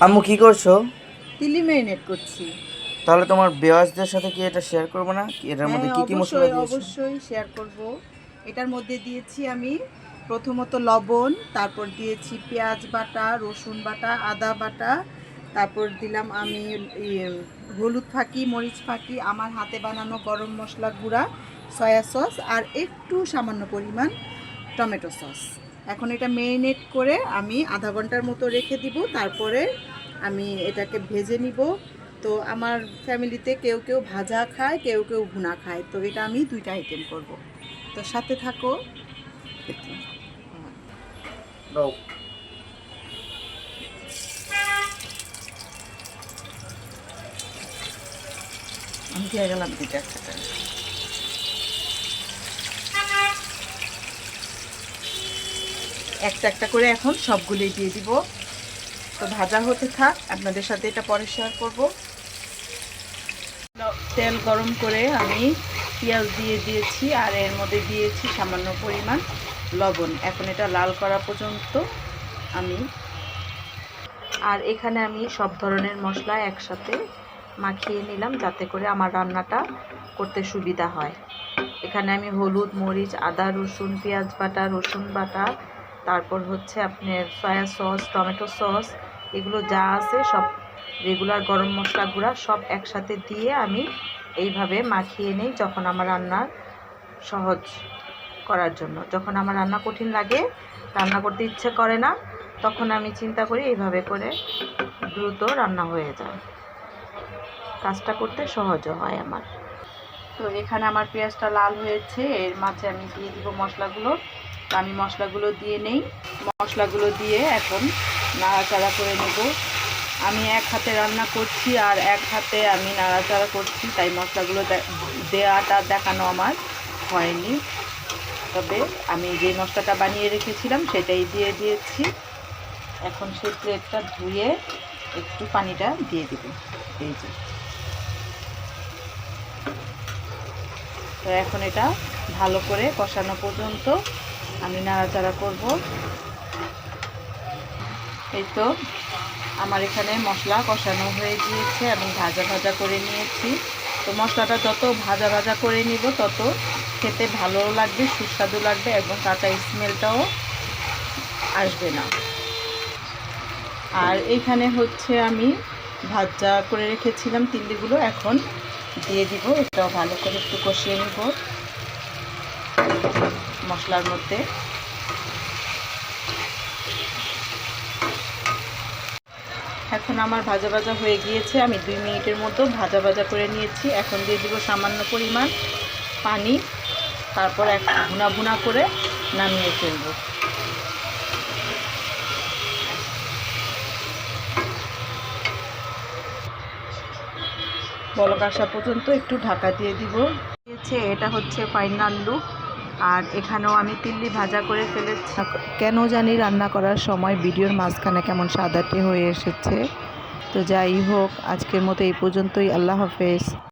আম্মু কি করছো? চিলি ম্যারিনেট করছি। তাহলে তোমার ভিউয়ার্সদের সাথে কি এটা শেয়ার করবো না? এটার মধ্যে হ্যাঁ, কি কি মশলা অবশ্যই দিয়েছো? অবশ্যই শেয়ার করব। এটার মধ্যে দিয়েছি আমি প্রথমত লবণ, তারপর দিয়েছি পেঁয়াজ বাটা, রসুন বাটা, আদা বাটা, তারপর দিলাম আমি ইয়ে, হলুদ ফাঁকি, মরিচ ফাঁকি, আমার হাতে বানানো গরম মশলা গুঁড়া, সয়া সস আর একটু সামান্য পরিমাণ টমেটো সস। এখন এটা মেরিনেট করে আমি আধা ঘন্টার মতো রেখে দিব। তারপরে আমি এটাকে ভেজে নিব। তো আমার ফ্যামিলিতে কেউ কেউ ভাজা খায়, কেউ কেউ ভুনা খায়, তো এটা আমি দুইটা আইটেম করব। তো সাথে থাকো। দেখো, দাও। আমি দিয়ে গেলাম দুইটা একসাথে। একটা একটা করে এখন সবগুলোই দিয়ে দিব। তো ভাজা হতে থাক, আপনাদের সাথে এটা পরে শেয়ার করব। তেল গরম করে আমি পেঁয়াজ দিয়ে দিয়েছি আর এর মধ্যে দিয়েছি সামান্য পরিমাণ লবণ। এখন এটা লাল করা পর্যন্ত আমি আর এখানে আমি সব ধরনের মশলা একসাথে মাখিয়ে নিলাম যাতে করে আমার রান্নাটা করতে সুবিধা হয়। এখানে আমি হলুদ, মরিচ, আদা, রসুন, পেঁয়াজ বাটা, রসুন বাটা, তারপর হচ্ছে আপনার সয়া সস, টমেটো সস, এগুলো যা আছে সব রেগুলার গরম মশলা গুঁড়া সব একসাথে দিয়ে আমি এইভাবে মাখিয়ে নিই যখন আমার রান্না সহজ করার জন্য। যখন আমার রান্না কঠিন লাগে, রান্না করতে ইচ্ছে করে না, তখন আমি চিন্তা করি এইভাবে করে দ্রুত রান্না হয়ে যায়, কাজটা করতে সহজও হয় আমার। তো এখানে আমার পেঁয়াজটা লাল হয়েছে, এর মাঝে আমি দিয়ে দিব মশলাগুলো। তো আমি মশলাগুলো দিয়ে নেই। মশলাগুলো দিয়ে এখন নাড়াচাড়া করে নেব। আমি এক হাতে রান্না করছি আর এক হাতে আমি নাড়াচাড়া করছি, তাই মশলাগুলো দেওয়াটা দেখানো আমার হয়নি। তবে আমি যে মশলাটা বানিয়ে রেখেছিলাম সেটাই দিয়ে দিয়েছি। এখন সেই প্লেটটা ধুয়ে একটু পানিটা দিয়ে দিব। এই যে, তো এখন এটা ভালো করে কষানো পর্যন্ত আমি নাড়াচাড়া করব। এই তো আমার এখানে মশলা কষানো হয়ে গিয়েছে, আমি ভাজা ভাজা করে নিয়েছি। তো মশলাটা যত ভাজা ভাজা করে নিব তত খেতে ভালো লাগবে, সুস্বাদু লাগবে এবং কাঁচা স্মেলটাও আসবে না। আর এইখানে হচ্ছে আমি ভাজা করে রেখেছিলাম তিল্লিগুলো, এখন দিয়ে দিব। এটাও ভালো করে একটু কষিয়ে নিব মশলার মধ্যে। এখন আমার ভাজা ভাজা হয়ে গিয়েছে, আমি 2 মিনিটের মতো ভাজা ভাজা করে নিয়েছি। এখন দিয়ে দিব সামান্য পরিমাণ পানি, তারপর এক ভুনা ভুনা করে নামিয়ে ফেলব। বলক আসা পর্যন্ত একটু ঢাকা দিয়ে দিব। এটা হচ্ছে ফাইনাল লুক। আর এখানেও আমি তিল্লি ভাজা করে ফেলেছি। কেন জানি রান্না করার সময় ভিডিওর মাঝখানে কেমন সাদাটে হয়ে এসেছে। তো যাই হোক, আজকের মতো এই পর্যন্তই। আল্লাহ হাফেজ।